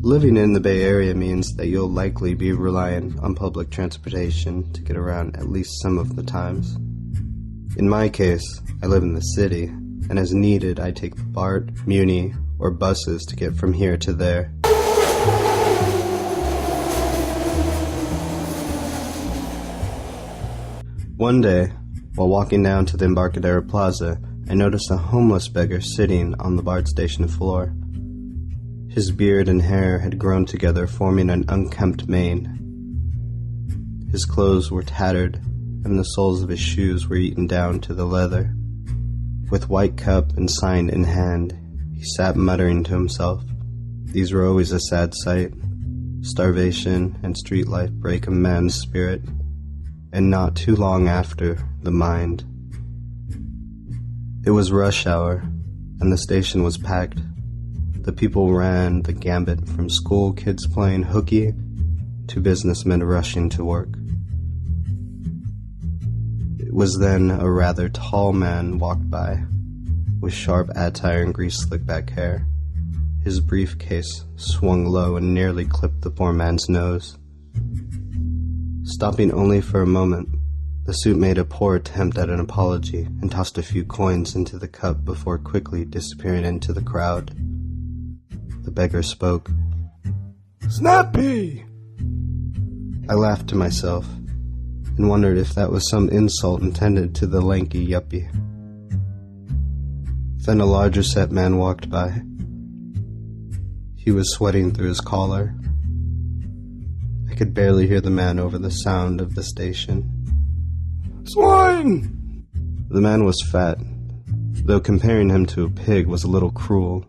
Living in the Bay Area means that you'll likely be relying on public transportation to get around at least some of the times. In my case, I live in the city, and as needed, I take the BART, Muni, or buses to get from here to there. One day, while walking down to the Embarcadero Plaza, I noticed a homeless beggar sitting on the BART station floor. His beard and hair had grown together, forming an unkempt mane. His clothes were tattered, and the soles of his shoes were eaten down to the leather. With white cup and sign in hand, he sat muttering to himself. These were always a sad sight. Starvation and street life break a man's spirit, and not too long after, the mind. It was rush hour, and the station was packed. The people ran the gambit from school kids playing hooky to businessmen rushing to work. It was then a rather tall man walked by, with sharp attire and grease-slicked back hair. His briefcase swung low and nearly clipped the poor man's nose. Stopping only for a moment, the suit made a poor attempt at an apology and tossed a few coins into the cup before quickly disappearing into the crowd. The beggar spoke. "Snappy!" I laughed to myself and wondered if that was some insult intended to the lanky yuppie. Then a larger set man walked by. He was sweating through his collar. I could barely hear the man over the sound of the station. "Swine!" The man was fat, though comparing him to a pig was a little cruel.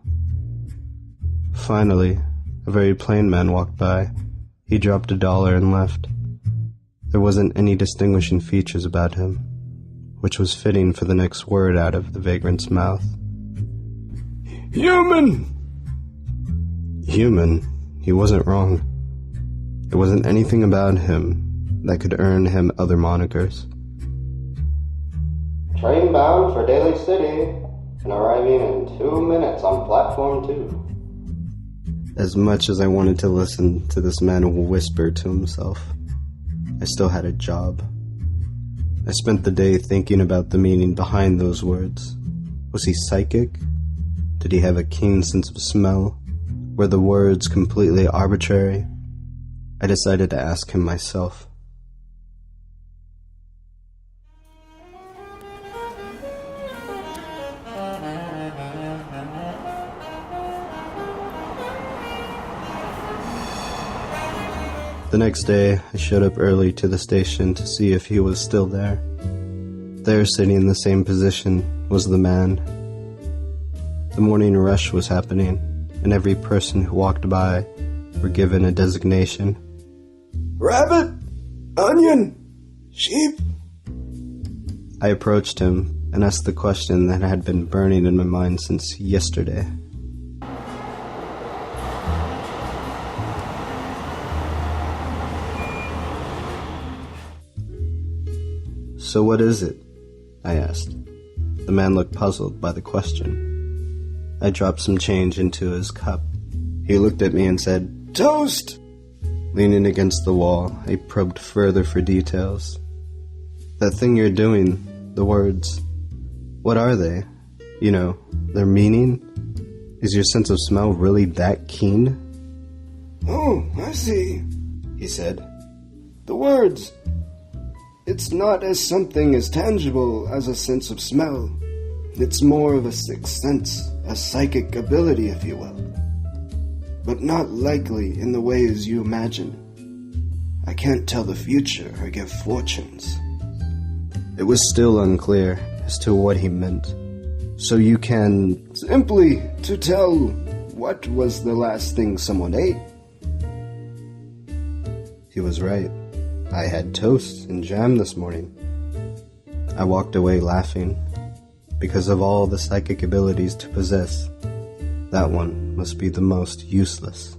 Finally, a very plain man walked by. He dropped $1 and left. There wasn't any distinguishing features about him, which was fitting for the next word out of the vagrant's mouth. "Human!" Human? He wasn't wrong. There wasn't anything about him that could earn him other monikers. "Train bound for Daly City and arriving in 2 minutes on platform 2. As much as I wanted to listen to this man whisper to himself, I still had a job. I spent the day thinking about the meaning behind those words. Was he psychic? Did he have a keen sense of smell? Were the words completely arbitrary? I decided to ask him myself. The next day, I showed up early to the station to see if he was still there. There, sitting in the same position, was the man. The morning rush was happening, and every person who walked by were given a designation. "Rabbit! Onion! Sheep!" I approached him and asked the question that had been burning in my mind since yesterday. "So what is it?" I asked. The man looked puzzled by the question. I dropped some change into his cup. He looked at me and said, "Toast!" Leaning against the wall, I probed further for details. "That thing you're doing, the words, what are they? You know, their meaning? Is your sense of smell really that keen?" "Oh, I see," he said. "The words. It's not as something as tangible as a sense of smell. It's more of a sixth sense, a psychic ability, if you will. But not likely in the ways you imagine. I can't tell the future or give fortunes." It was still unclear as to what he meant. "So you can..." "Simply to tell what was the last thing someone ate." He was right. I had toast and jam this morning. I walked away laughing. Because of all the psychic abilities to possess, that one must be the most useless.